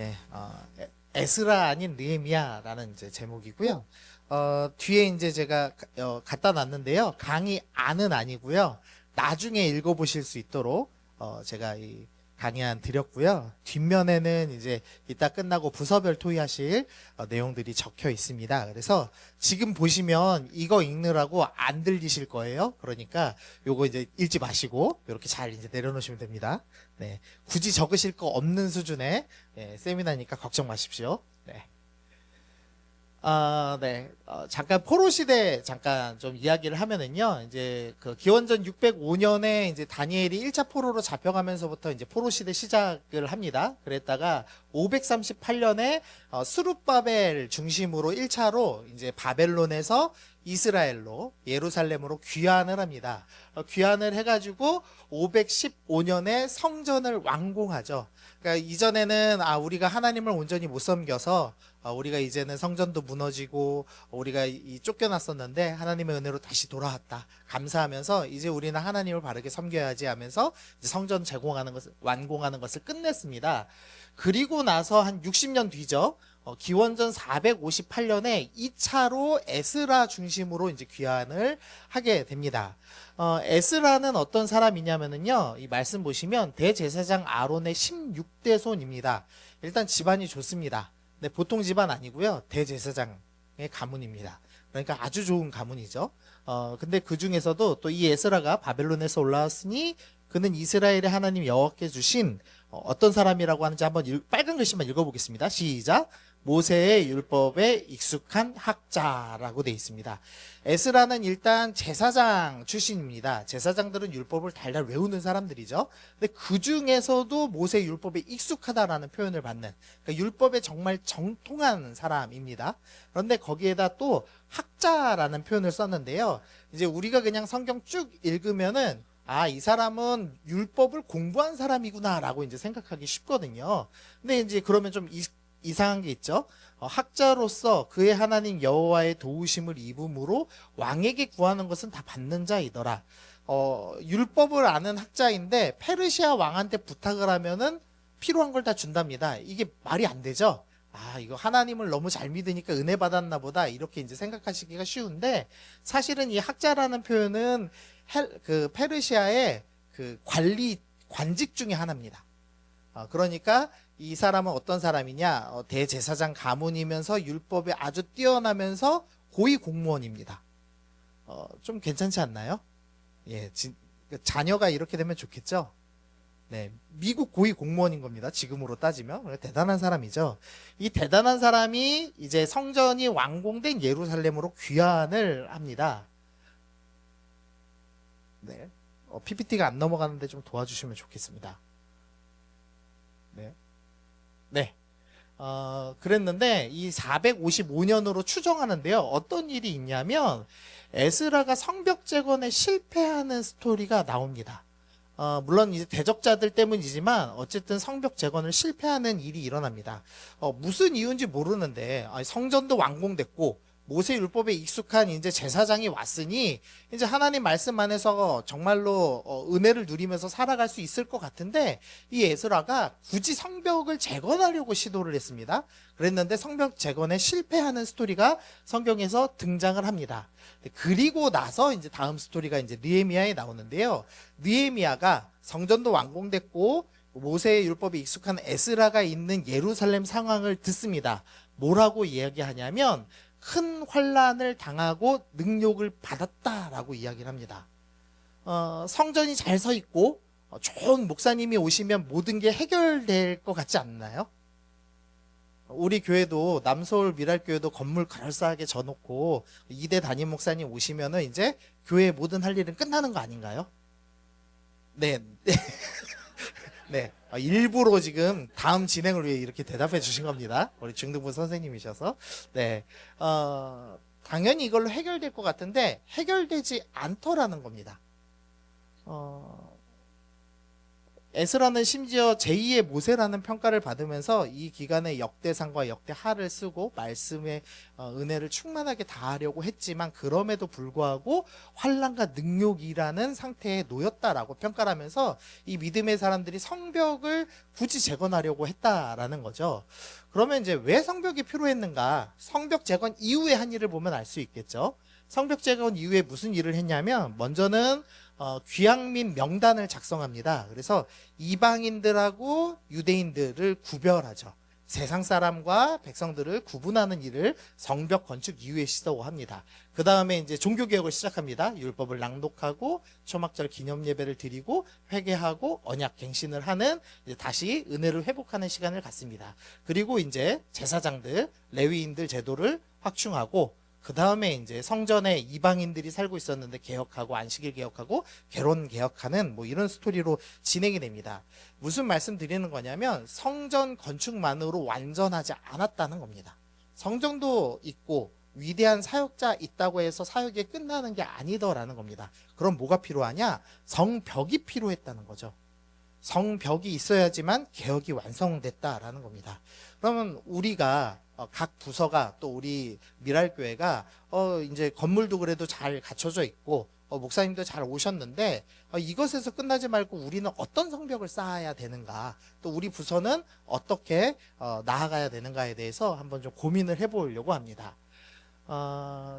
네, 에스라 아닌 느헤미야라는 이제 제목이고요. 뒤에 이제 제가 갖다 놨는데요. 강의 안은 아니고요. 나중에 읽어보실 수 있도록 제가 이 강의안 드렸고요. 뒷면에는 이제 이따 끝나고 부서별 토의하실 내용들이 적혀 있습니다. 그래서 지금 보시면 이거 읽느라고 안 들리실 거예요. 그러니까 요거 이제 읽지 마시고 이렇게 잘 이제 내려놓으시면 됩니다. 네, 굳이 적으실 거 없는 수준의 세미나니까 걱정 마십시오. 네. 네. 잠깐 포로 시대 잠깐 좀 이야기를 하면은요. 이제 그 기원전 605년에 이제 다니엘이 1차 포로로 잡혀가면서부터 이제 포로 시대 시작을 합니다. 그랬다가 538년에 스룹바벨 중심으로 1차로 이제 바벨론에서 이스라엘로 예루살렘으로 귀환을 합니다. 귀환을 해가지고 515년에 성전을 완공하죠. 그러니까 이전에는 우리가 하나님을 온전히 못 섬겨서 우리가 이제는 성전도 무너지고 우리가 쫓겨났었는데 하나님의 은혜로 다시 돌아왔다. 감사하면서 이제 우리는 하나님을 바르게 섬겨야지 하면서 이제 성전 제공하는 것을 완공하는 것을 끝냈습니다. 그리고 나서 한 60년 뒤죠. 기원전 458년에 2차로 에스라 중심으로 이제 귀환을 하게 됩니다. 에스라는 어떤 사람이냐면은요, 이 말씀 보시면 대제사장 아론의 16대 손입니다. 일단 집안이 좋습니다. 네, 보통 집안 아니고요. 대제사장의 가문입니다. 그러니까 아주 좋은 가문이죠. 근데 그 중에서도 또 이 에스라가 바벨론에서 올라왔으니 그는 이스라엘의 하나님 여호와께 주신 어떤 사람이라고 하는지 한번 빨간 글씨만 읽어보겠습니다. 시작. 모세의 율법에 익숙한 학자라고 되어 있습니다. 에스라는 일단 제사장 출신입니다. 제사장들은 율법을 달달 외우는 사람들이죠. 근데 그 중에서도 모세 율법에 익숙하다라는 표현을 받는, 그러니까 율법에 정말 정통한 사람입니다. 그런데 거기에다 또 학자라는 표현을 썼는데요. 이제 우리가 그냥 성경 쭉 읽으면은 이 사람은 율법을 공부한 사람이구나라고 이제 생각하기 쉽거든요. 근데 이제 그러면 좀 이상한 게 있죠. 학자로서 그의 하나님 여호와의 도우심을 입음으로 왕에게 구하는 것은 다 받는 자이더라. 율법을 아는 학자인데 페르시아 왕한테 부탁을 하면은 필요한 걸 다 준답니다. 이게 말이 안 되죠. 이거 하나님을 너무 잘 믿으니까 은혜 받았나 보다 이렇게 이제 생각하시기가 쉬운데 사실은 이 학자라는 표현은 그 페르시아의 그 관직 중에 하나입니다. 그러니까 이 사람은 어떤 사람이냐? 대제사장 가문이면서 율법에 아주 뛰어나면서 고위 공무원입니다. 좀 괜찮지 않나요? 예, 자녀가 이렇게 되면 좋겠죠? 네, 미국 고위 공무원인 겁니다. 지금으로 따지면 대단한 사람이죠. 이 대단한 사람이 이제 성전이 완공된 예루살렘으로 귀환을 합니다. 네, PPT가 안 넘어가는데 좀 도와주시면 좋겠습니다. 네. 네. 그랬는데 이 455년으로 추정하는데요. 어떤 일이 있냐면 에스라가 성벽 재건에 실패하는 스토리가 나옵니다. 물론 이제 대적자들 때문이지만 어쨌든 성벽 재건을 실패하는 일이 일어납니다. 무슨 이유인지 모르는데 성전도 완공됐고 모세 율법에 익숙한 이제 제사장이 왔으니 이제 하나님 말씀 안에서 정말로 은혜를 누리면서 살아갈 수 있을 것 같은데 이 에스라가 굳이 성벽을 재건하려고 시도를 했습니다. 그랬는데 성벽 재건에 실패하는 스토리가 성경에서 등장을 합니다. 그리고 나서 이제 다음 스토리가 이제 느헤미야에 나오는데요. 느헤미야가 성전도 완공됐고 모세의 율법에 익숙한 에스라가 있는 예루살렘 상황을 듣습니다. 뭐라고 이야기하냐면 큰 환란을 당하고 능욕을 받았다라고 이야기를 합니다. 성전이 잘 서 있고 좋은 목사님이 오시면 모든 게 해결될 것 같지 않나요? 우리 교회도 남서울 미랄교회도 건물 그럴싸하게 져놓고 2대 담임 목사님 오시면은 이제 교회 모든 할 일은 끝나는 거 아닌가요? 네. 네. 일부러 지금 다음 진행을 위해 이렇게 대답해 주신 겁니다. 우리 중등부 선생님이셔서. 네. 당연히 이걸로 해결될 것 같은데 해결되지 않더라는 겁니다. 에스라는 심지어 제2의 모세라는 평가를 받으면서 이 기간에 역대상과 역대하를 쓰고 말씀의 은혜를 충만하게 다하려고 했지만 그럼에도 불구하고 환난과 능욕이라는 상태에 놓였다라고 평가를 하면서 이 믿음의 사람들이 성벽을 굳이 재건하려고 했다라는 거죠. 그러면 이제 왜 성벽이 필요했는가? 성벽 재건 이후의 한 일을 보면 알 수 있겠죠. 성벽 재건 이후에 무슨 일을 했냐면 먼저는 귀향민 명단을 작성합니다. 그래서 이방인들하고 유대인들을 구별하죠. 세상 사람과 백성들을 구분하는 일을 성벽 건축 이후에 시도합니다. 그 다음에 이제 종교개혁을 시작합니다. 율법을 낭독하고 초막절 기념 예배를 드리고 회개하고 언약 갱신을 하는 이제 다시 은혜를 회복하는 시간을 갖습니다. 그리고 이제 제사장들, 레위인들 제도를 확충하고 그 다음에 이제 성전에 이방인들이 살고 있었는데 개혁하고 안식일 개혁하고 결혼 개혁하는 뭐 이런 스토리로 진행이 됩니다. 무슨 말씀 드리는 거냐면 성전 건축만으로 완전하지 않았다는 겁니다. 성전도 있고 위대한 사역자 있다고 해서 사역이 끝나는 게 아니더라는 겁니다. 그럼 뭐가 필요하냐? 성벽이 필요했다는 거죠. 성벽이 있어야지만 개혁이 완성됐다라는 겁니다. 그러면 우리가 각 부서가 또 우리 미랄교회가 이제 건물도 그래도 잘 갖춰져 있고 목사님도 잘 오셨는데 이것에서 끝나지 말고 우리는 어떤 성벽을 쌓아야 되는가, 또 우리 부서는 어떻게 나아가야 되는가에 대해서 한번 좀 고민을 해보려고 합니다.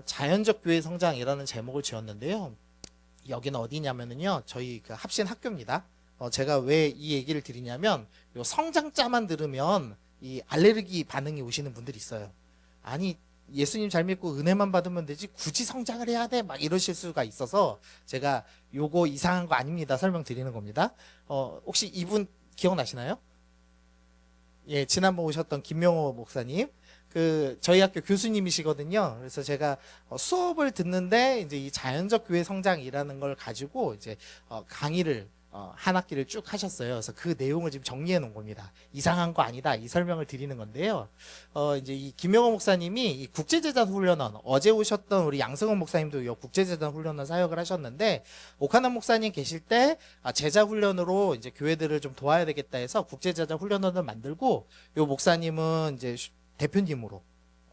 자연적 교회 성장이라는 제목을 지었는데요. 여기는 어디냐면요, 저희 그 합신 학교입니다. 제가 왜 이 얘기를 드리냐면 요 성장자만 들으면 이 알레르기 반응이 오시는 분들이 있어요. 아니, 예수님 잘 믿고 은혜만 받으면 되지 굳이 성장을 해야 돼? 막 이러실 수가 있어서 제가 요거 이상한 거 아닙니다 설명드리는 겁니다. 혹시 이분 기억나시나요? 예, 지난번 오셨던 김명호 목사님, 그 저희 학교 교수님이시거든요. 그래서 제가 수업을 듣는데 이제 이 자연적 교회 성장이라는 걸 가지고 이제 강의를 한 학기를 쭉 하셨어요. 그래서 그 내용을 지금 정리해 놓은 겁니다. 이상한 거 아니다, 이 설명을 드리는 건데요. 이제 이 김명호 목사님이 이 국제재단 훈련원, 어제 오셨던 우리 양승원 목사님도 이 국제재단 훈련원 사역을 하셨는데, 오카남 목사님 계실 때 제자 훈련으로 이제 교회들을 좀 도와야 되겠다 해서 국제재단 훈련원을 만들고, 요 목사님은 이제 대표님으로,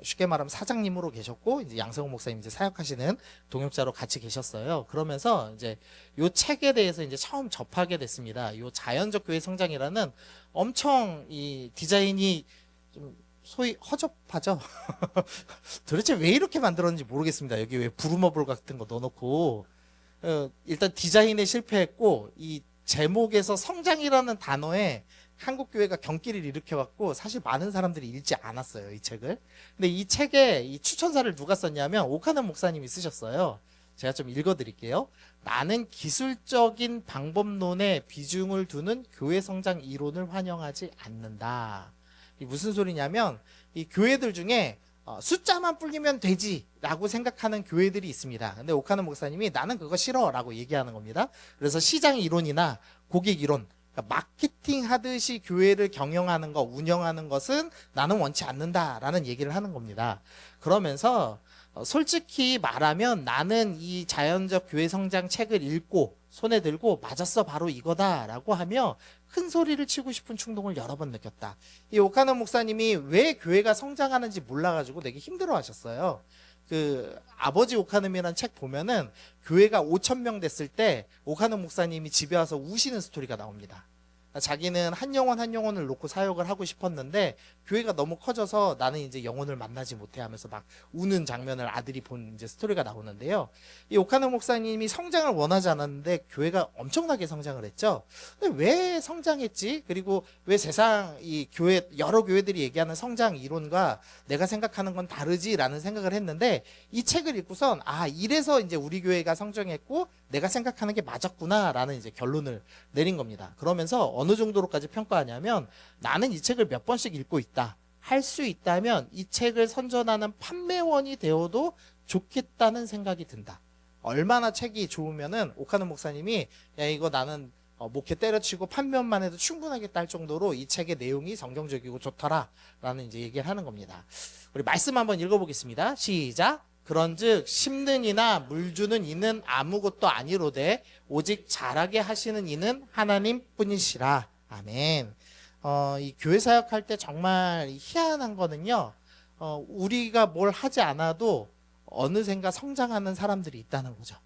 쉽게 말하면 사장님으로 계셨고, 이제 양성호 목사님 이제 사역하시는 동역자로 같이 계셨어요. 그러면서 이제 요 책에 대해서 이제 처음 접하게 됐습니다. 요 자연적 교회 성장이라는 엄청 이 디자인이 좀 소위 허접하죠. 도대체 왜 이렇게 만들었는지 모르겠습니다. 여기 왜 부루마블 같은 거 넣어놓고, 일단 디자인에 실패했고, 이 제목에서 성장이라는 단어에 한국 교회가 경기를 일으켜갖고 사실 많은 사람들이 읽지 않았어요, 이 책을. 근데 이 책에 이 추천사를 누가 썼냐면 오카는 목사님이 쓰셨어요. 제가 좀 읽어드릴게요. 나는 기술적인 방법론에 비중을 두는 교회 성장 이론을 환영하지 않는다. 이 무슨 소리냐면 이 교회들 중에 숫자만 불리면 되지라고 생각하는 교회들이 있습니다. 근데 오카는 목사님이 나는 그거 싫어라고 얘기하는 겁니다. 그래서 시장 이론이나 고객 이론, 마케팅 하듯이 교회를 경영하는 것, 운영하는 것은 나는 원치 않는다라는 얘기를 하는 겁니다. 그러면서 솔직히 말하면 나는 이 자연적 교회 성장 책을 읽고 손에 들고 맞았어, 바로 이거다라고 하며 큰 소리를 치고 싶은 충동을 여러 번 느꼈다. 이 오카노 목사님이 왜 교회가 성장하는지 몰라가지고 되게 힘들어하셨어요. 그 아버지 오카눔이라는 책 보면은 교회가 5,000명 됐을 때 오카눔 목사님이 집에 와서 우시는 스토리가 나옵니다. 자기는 한 영혼을 놓고 사역을 하고 싶었는데 교회가 너무 커져서 나는 이제 영혼을 만나지 못해 하면서 막 우는 장면을 아들이 본 이제 스토리가 나오는데요. 이 오카노 목사님이 성장을 원하지 않았는데 교회가 엄청나게 성장을 했죠. 근데 왜 성장했지? 그리고 왜 세상 이 교회 여러 교회들이 얘기하는 성장 이론과 내가 생각하는 건 다르지라는 생각을 했는데 이 책을 읽고선 이래서 이제 우리 교회가 성장했고 내가 생각하는 게 맞았구나라는 이제 결론을 내린 겁니다. 그러면서 어느 정도로까지 평가하냐면 나는 이 책을 몇 번씩 읽고 있다. 할 수 있다면 이 책을 선전하는 판매원이 되어도 좋겠다는 생각이 든다. 얼마나 책이 좋으면은 오카노 목사님이 야 이거 나는 목회 때려치고 판매원만 해도 충분하겠다 할 정도로 이 책의 내용이 성경적이고 좋더라 라는 이제 얘기를 하는 겁니다. 우리 말씀 한번 읽어보겠습니다. 시작. 그런즉 심는 이나 물 주는 이는 아무것도 아니로되 오직 자라게 하시는 이는 하나님뿐이시라. 아멘. 이 교회 사역할 때 정말 희한한 거는요. 우리가 뭘 하지 않아도 어느샌가 성장하는 사람들이 있다는 거죠.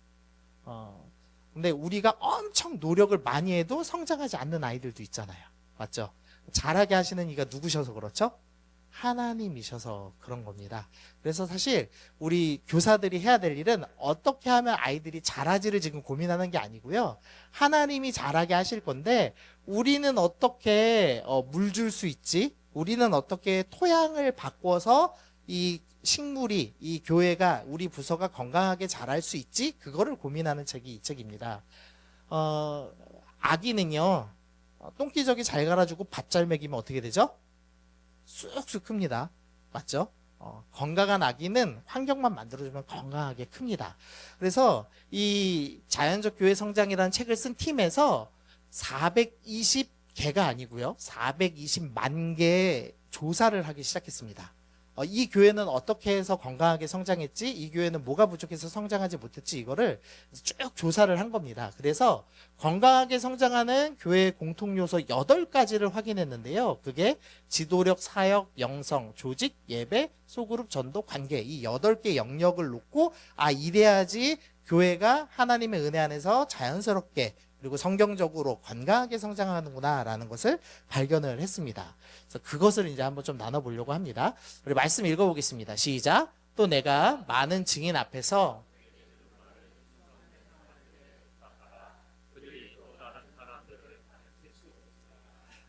근데 우리가 엄청 노력을 많이 해도 성장하지 않는 아이들도 있잖아요. 맞죠? 자라게 하시는 이가 누구셔서 그렇죠? 하나님이셔서 그런 겁니다. 그래서 사실 우리 교사들이 해야 될 일은 어떻게 하면 아이들이 자라지를 지금 고민하는 게 아니고요. 하나님이 자라게 하실 건데 우리는 어떻게 물 줄 수 있지? 우리는 어떻게 토양을 바꿔서 이 식물이, 이 교회가, 우리 부서가 건강하게 자랄 수 있지? 그거를 고민하는 책이 이 책입니다. 아기는요, 똥기저귀 잘 갈아주고 밥 잘 먹이면 어떻게 되죠? 쑥쑥 큽니다. 맞죠? 건강한 아기는 환경만 만들어주면 건강하게 큽니다. 그래서 이 자연적 교회 성장이라는 책을 쓴 팀에서 420개가 아니고요. 420만 개의 조사를 하기 시작했습니다. 이 교회는 어떻게 해서 건강하게 성장했지? 이 교회는 뭐가 부족해서 성장하지 못했지? 이거를 쭉 조사를 한 겁니다. 그래서 건강하게 성장하는 교회의 공통 요소 8가지를 확인했는데요. 그게 지도력, 사역, 영성, 조직, 예배, 소그룹, 전도, 관계 이 8개 영역을 놓고 이래야지 교회가 하나님의 은혜 안에서 자연스럽게 그리고 성경적으로 건강하게 성장하는구나 라는 것을 발견을 했습니다. 그래서 그것을 이제 한번 좀 나눠보려고 합니다. 우리 말씀 읽어보겠습니다. 시작. 또 내가 많은 증인 앞에서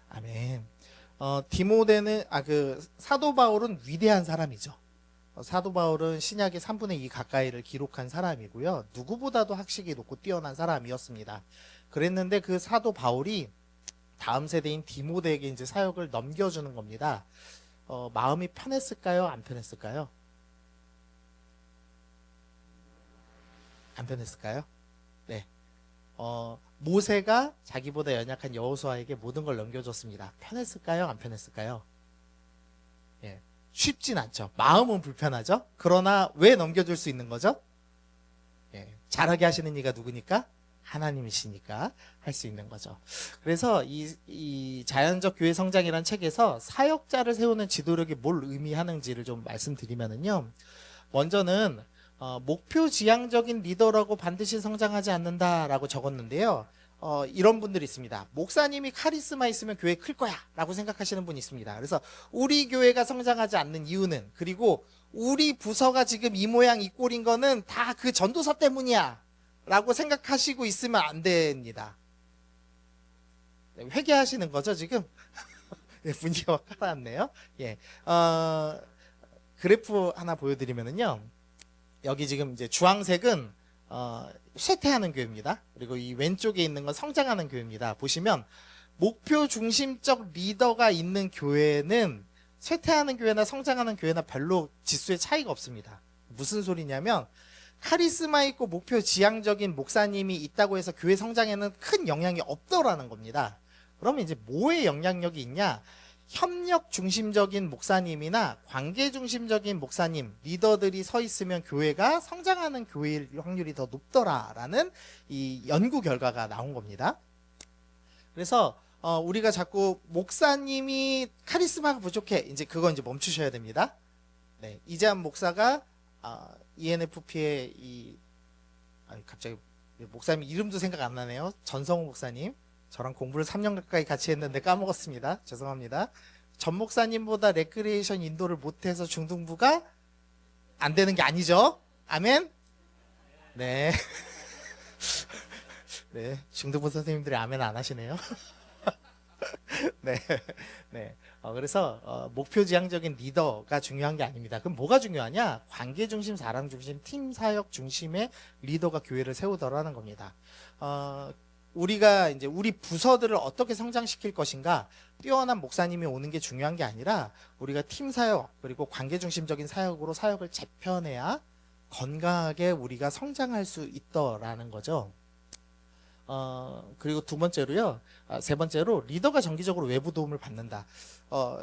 아멘. 디모데는 사도 바울은 위대한 사람이죠. 사도 바울은 신약의 3분의 2 가까이를 기록한 사람이고요. 누구보다도 학식이 높고 뛰어난 사람이었습니다. 그랬는데 그 사도 바울이 다음 세대인 디모데에게 이제 사역을 넘겨주는 겁니다. 마음이 편했을까요? 안 편했을까요? 안 편했을까요? 네. 모세가 자기보다 연약한 여호수아에게 모든 걸 넘겨줬습니다. 편했을까요? 안 편했을까요? 예. 쉽진 않죠. 마음은 불편하죠. 그러나 왜 넘겨줄 수 있는 거죠? 예. 잘하게 하시는 이가 누구니까? 하나님이시니까 할 수 있는 거죠. 그래서 이 자연적 교회 성장이라는 책에서 사역자를 세우는 지도력이 뭘 의미하는지를 좀 말씀드리면은요. 먼저는 목표 지향적인 리더라고 반드시 성장하지 않는다라고 적었는데요. 이런 분들이 있습니다. 목사님이 카리스마 있으면 교회 클 거야 라고 생각하시는 분이 있습니다. 그래서 우리 교회가 성장하지 않는 이유는, 그리고 우리 부서가 지금 이 모양 이 꼴인 거는 다 그 전도사 때문이야 라고 생각하시고 있으면 안 됩니다. 회개하시는 거죠 지금? 분위기가 확 가라앉네요. 예. 그래프 하나 보여드리면은요. 여기 지금 이제 주황색은 쇠퇴하는 교회입니다. 그리고 이 왼쪽에 있는 건 성장하는 교회입니다. 보시면 목표 중심적 리더가 있는 교회는 쇠퇴하는 교회나 성장하는 교회나 별로 지수의 차이가 없습니다. 무슨 소리냐면 카리스마 있고 목표 지향적인 목사님이 있다고 해서 교회 성장에는 큰 영향이 없더라는 겁니다. 그러면 이제 뭐에 영향력이 있냐? 협력 중심적인 목사님이나 관계 중심적인 목사님, 리더들이 서 있으면 교회가 성장하는 교회일 확률이 더 높더라라는 이 연구 결과가 나온 겁니다. 그래서 우리가 자꾸 목사님이 카리스마가 부족해, 이제 그건 이제 멈추셔야 됩니다. 네, 이재한 목사가 ENFP의 갑자기 목사님 이름도 생각 안 나네요. 전성우 목사님. 저랑 공부를 3년 가까이 같이 했는데 까먹었습니다. 죄송합니다. 전 목사님보다 레크리에이션 인도를 못해서 중등부가 안 되는 게 아니죠. 아멘. 네. 네. 중등부 선생님들이 아멘 안 하시네요. 네. 네. 그래서 목표 지향적인 리더가 중요한 게 아닙니다. 그럼 뭐가 중요하냐? 관계 중심, 사람 중심, 팀 사역 중심의 리더가 교회를 세우더라는 겁니다. 우리가 이제 우리 부서들을 어떻게 성장시킬 것인가, 뛰어난 목사님이 오는 게 중요한 게 아니라 우리가 팀 사역 그리고 관계 중심적인 사역으로 사역을 재편해야 건강하게 우리가 성장할 수 있더라는 거죠. 그리고 두 번째로요. 세 번째로 리더가 정기적으로 외부 도움을 받는다.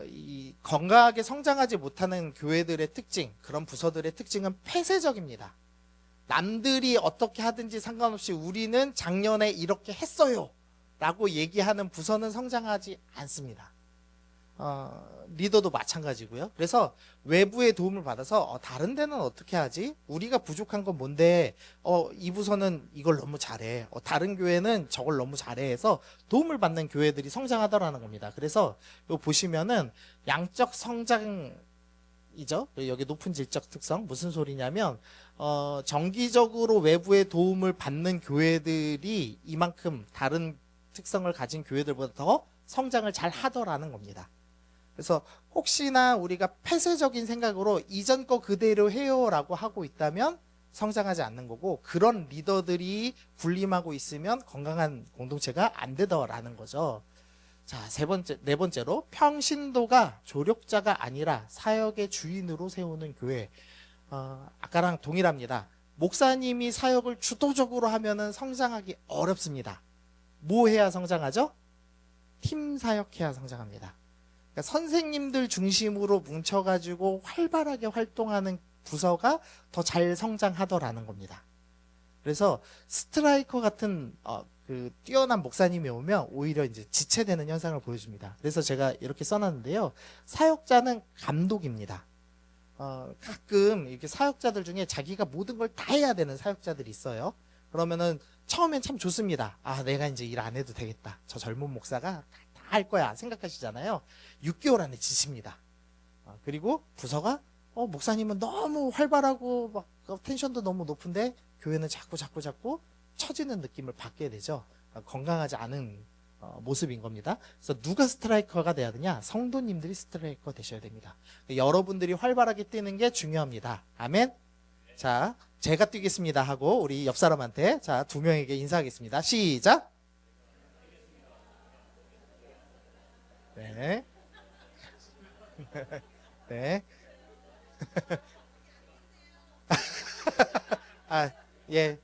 이 건강하게 성장하지 못하는 교회들의 특징, 그런 부서들의 특징은 폐쇄적입니다. 남들이 어떻게 하든지 상관없이 우리는 작년에 이렇게 했어요 라고 얘기하는 부서는 성장하지 않습니다. 리더도 마찬가지고요. 그래서 외부의 도움을 받아서 다른 데는 어떻게 하지? 우리가 부족한 건 뭔데? 이 부서는 이걸 너무 잘해. 다른 교회는 저걸 너무 잘해 해서 도움을 받는 교회들이 성장하더라는 겁니다. 그래서 이거 보시면은 양적 성장이죠. 여기 높은 질적 특성 무슨 소리냐면 정기적으로 외부의 도움을 받는 교회들이 이만큼 다른 특성을 가진 교회들보다 더 성장을 잘 하더라는 겁니다. 그래서 혹시나 우리가 폐쇄적인 생각으로 이전 거 그대로 해요라고 하고 있다면 성장하지 않는 거고, 그런 리더들이 군림하고 있으면 건강한 공동체가 안 되더라는 거죠. 자, 네 번째로 평신도가 조력자가 아니라 사역의 주인으로 세우는 교회. 아까랑 동일합니다. 목사님이 사역을 주도적으로 하면은 성장하기 어렵습니다. 뭐 해야 성장하죠? 팀 사역해야 성장합니다. 그러니까 선생님들 중심으로 뭉쳐가지고 활발하게 활동하는 부서가 더 잘 성장하더라는 겁니다. 그래서 스트라이커 같은 그 뛰어난 목사님이 오면 오히려 이제 지체되는 현상을 보여줍니다. 그래서 제가 이렇게 써놨는데요. 사역자는 감독입니다. 가끔 이렇게 사역자들 중에 자기가 모든 걸 다 해야 되는 사역자들이 있어요. 그러면은 처음엔 참 좋습니다. 내가 이제 일 안 해도 되겠다. 저 젊은 목사가 다 할 거야 생각하시잖아요. 6개월 안에 지칩니다. 그리고 부서가 목사님은 너무 활발하고 막 텐션도 너무 높은데 교회는 자꾸 처지는 느낌을 받게 되죠. 건강하지 않은 모습인 겁니다. 그래서 누가 스트라이커가 돼야 되냐? 성도님들이 스트라이커 되셔야 됩니다. 여러분들이 활발하게 뛰는 게 중요합니다. 아멘. 자, 제가 뛰겠습니다 하고 우리 옆 사람한테 자, 두 명에게 인사하겠습니다. 시작. 네. 네. 예.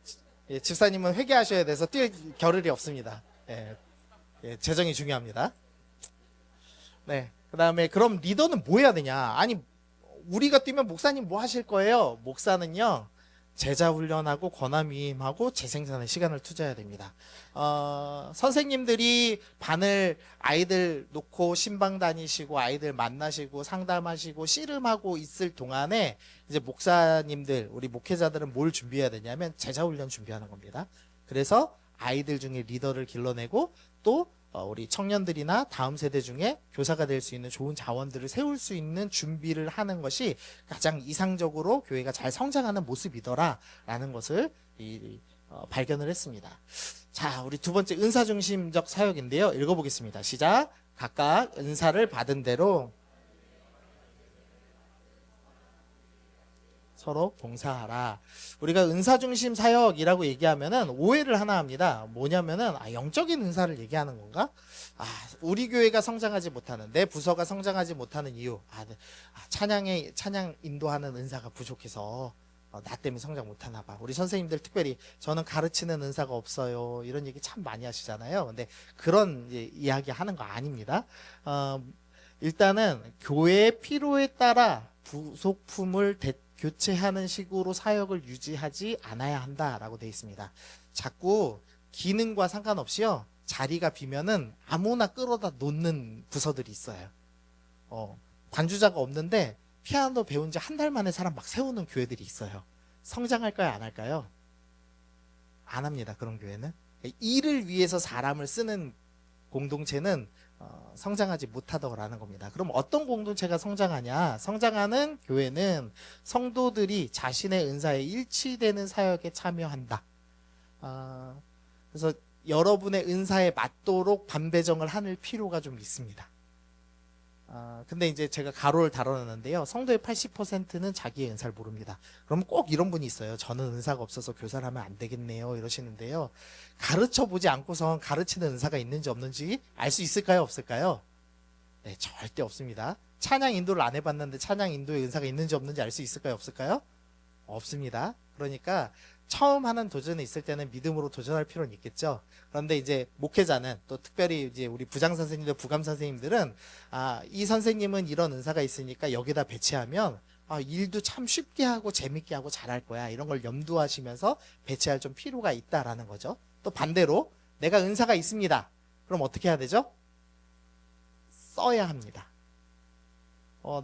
예, 집사님은 회개하셔야 돼서 뛸 겨를이 없습니다. 예, 예, 재정이 중요합니다. 네. 그 다음에 그럼 리더는 뭐 해야 되냐? 아니, 우리가 뛰면 목사님 뭐 하실 거예요? 목사는요, 제자 훈련하고 권한 위임하고 재생산에 시간을 투자해야 됩니다. 선생님들이 반을 아이들 놓고 신방 다니시고 아이들 만나시고 상담하시고 씨름하고 있을 동안에 이제 목사님들, 우리 목회자들은 뭘 준비해야 되냐면 제자 훈련 준비하는 겁니다. 그래서 아이들 중에 리더를 길러내고 또 우리 청년들이나 다음 세대 중에 교사가 될 수 있는 좋은 자원들을 세울 수 있는 준비를 하는 것이 가장 이상적으로 교회가 잘 성장하는 모습이더라라는 것을 발견을 했습니다. 자, 우리 두 번째 은사중심적 사역인데요. 읽어보겠습니다. 시작. 각각 은사를 받은 대로 서로 봉사하라. 우리가 은사중심 사역이라고 얘기하면은 오해를 하나 합니다. 뭐냐면은 영적인 은사를 얘기하는 건가? 우리 교회가 성장하지 못하는, 내 부서가 성장하지 못하는 이유, 찬양 인도하는 은사가 부족해서 나 때문에 성장 못하나 봐. 우리 선생님들 특별히 저는 가르치는 은사가 없어요. 이런 얘기 참 많이 하시잖아요. 근데 그런 이야기 하는 거 아닙니다. 일단은 교회의 필요에 따라 부속품을 교체하는 식으로 사역을 유지하지 않아야 한다라고 되어 있습니다. 자꾸 기능과 상관없이요, 자리가 비면은 아무나 끌어다 놓는 부서들이 있어요. 반주자가 없는데 피아노 배운 지 한 달 만에 사람 막 세우는 교회들이 있어요. 성장할까요, 안 할까요? 안 합니다. 그런 교회는. 일을 위해서 사람을 쓰는 공동체는 성장하지 못하더라는 겁니다. 그럼 어떤 공동체가 성장하냐? 성장하는 교회는 성도들이 자신의 은사에 일치되는 사역에 참여한다. 그래서 여러분의 은사에 맞도록 반배정을 하는 필요가 좀 있습니다. 근데 이제 제가 가로를 달아놨는데요. 성도의 80%는 자기의 은사를 모릅니다. 그럼 꼭 이런 분이 있어요. 저는 은사가 없어서 교사를 하면 안 되겠네요. 이러시는데요. 가르쳐 보지 않고선 가르치는 은사가 있는지 없는지 알 수 있을까요? 없을까요? 네, 절대 없습니다. 찬양 인도를 안 해봤는데 찬양 인도의 은사가 있는지 없는지 알 수 있을까요? 없을까요? 없습니다. 그러니까 처음 하는 도전이 있을 때는 믿음으로 도전할 필요는 있겠죠. 그런데 이제 목회자는 또 특별히 이제 우리 부장 선생님들, 부감 선생님들은 이 선생님은 이런 은사가 있으니까 여기다 배치하면 일도 참 쉽게 하고 재밌게 하고 잘할 거야. 이런 걸 염두하시면서 배치할 좀 필요가 있다라는 거죠. 또 반대로 내가 은사가 있습니다. 그럼 어떻게 해야 되죠? 써야 합니다.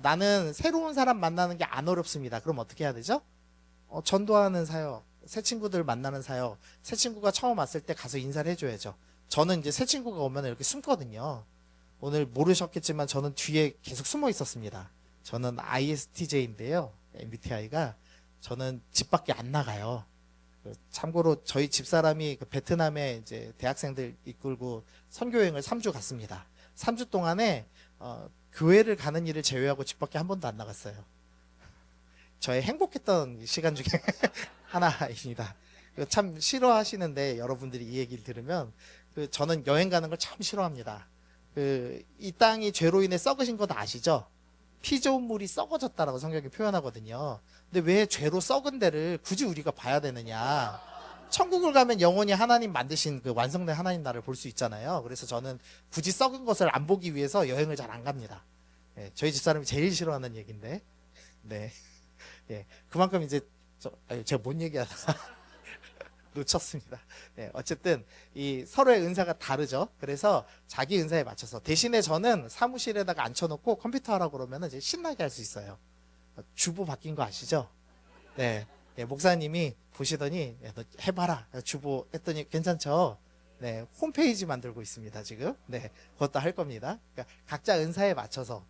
나는 새로운 사람 만나는 게 안 어렵습니다. 그럼 어떻게 해야 되죠? 전도하는 사역, 새 친구들 만나는 사역, 새 친구가 처음 왔을 때 가서 인사를 해줘야죠. 저는 이제 새 친구가 오면 이렇게 숨거든요. 오늘 모르셨겠지만 저는 뒤에 계속 숨어 있었습니다. 저는 ISTJ인데요. MBTI가 저는 집 밖에 안 나가요. 참고로 저희 집사람이 그 베트남에 이제 대학생들 이끌고 선교여행을 3주 갔습니다. 3주 동안에 교회를 가는 일을 제외하고 집 밖에 한 번도 안 나갔어요. 저의 행복했던 시간 중에 하나입니다. 참 싫어하시는데 여러분들이 이 얘기를 들으면 저는 여행 가는 걸 참 싫어합니다. 이 땅이 죄로 인해 썩으신 거 다 아시죠? 피 좋은 물이 썩어졌다라고 성경이 표현하거든요. 근데 왜 죄로 썩은 데를 굳이 우리가 봐야 되느냐? 천국을 가면 영원히 하나님 만드신 그 완성된 하나님 나라를 볼 수 있잖아요. 그래서 저는 굳이 썩은 것을 안 보기 위해서 여행을 잘 안 갑니다. 저희 집사람이 제일 싫어하는 얘기인데, 네, 그만큼 이제 제가 뭔 얘기하다가 놓쳤습니다. 어쨌든 이 서로의 은사가 다르죠. 그래서 자기 은사에 맞춰서 대신에 저는 사무실에다가 앉혀놓고 컴퓨터 하라고 그러면 이제 신나게 할 수 있어요. 주보 바뀐 거 아시죠? 네. 목사님이 보시더니 너 해봐라 주보 했더니 괜찮죠? 네, 홈페이지 만들고 있습니다 지금. 네, 그것도 할 겁니다. 그러니까 각자 은사에 맞춰서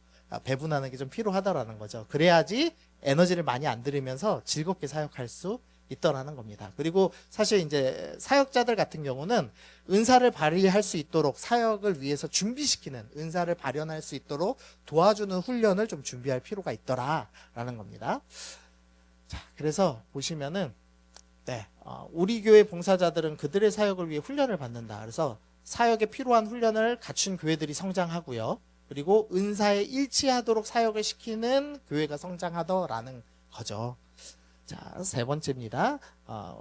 배분하는 게 좀 필요하다라는 거죠. 그래야지 에너지를 많이 안 들이면서 즐겁게 사역할 수 있더라는 겁니다. 그리고 사실 이제 사역자들 같은 경우는 은사를 발휘할 수 있도록 사역을 위해서 준비시키는, 은사를 발현할 수 있도록 도와주는 훈련을 좀 준비할 필요가 있더라라는 겁니다. 자, 그래서 보시면은 우리 교회 봉사자들은 그들의 사역을 위해 훈련을 받는다. 그래서 사역에 필요한 훈련을 갖춘 교회들이 성장하고요. 그리고 은사에 일치하도록 사역을 시키는 교회가 성장하더라는 거죠. 자, 세 번째입니다.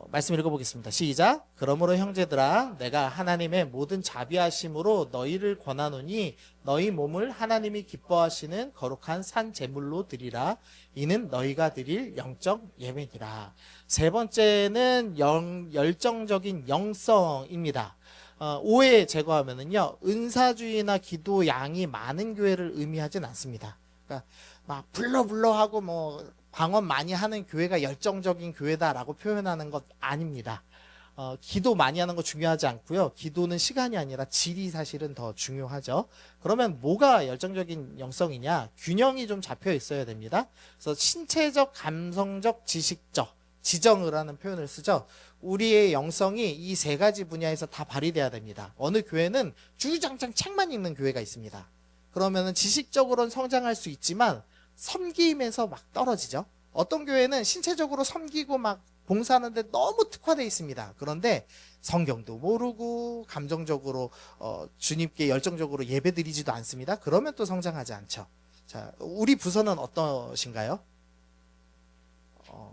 말씀 읽어보겠습니다. 시작. 그러므로 형제들아, 내가 하나님의 모든 자비하심으로 너희를 권하노니 너희 몸을 하나님이 기뻐하시는 거룩한 산 제물로 드리라. 이는 너희가 드릴 영적 예배니라. 세 번째는 열정적인 영성입니다. 오해 제거하면은요, 은사주의나 기도 양이 많은 교회를 의미하진 않습니다. 그러니까 막 불러 하고 뭐 방언 많이 하는 교회가 열정적인 교회다라고 표현하는 것 아닙니다. 기도 많이 하는 거 중요하지 않고요. 기도는 시간이 아니라 질이 사실은 더 중요하죠. 그러면 뭐가 열정적인 영성이냐? 균형이 좀 잡혀 있어야 됩니다. 그래서 신체적, 감성적, 지식적, 지정을 하는 표현을 쓰죠. 우리의 영성이 이 세 가지 분야에서 다 발휘돼야 됩니다. 어느 교회는 주주장창 책만 읽는 교회가 있습니다. 그러면은 지식적으로는 성장할 수 있지만 섬김에서 막 떨어지죠. 어떤 교회는 신체적으로 섬기고 막 봉사하는데 너무 특화되어 있습니다. 그런데 성경도 모르고 감정적으로 주님께 열정적으로 예배드리지도 않습니다. 그러면 또 성장하지 않죠. 자, 우리 부서는 어떠신가요?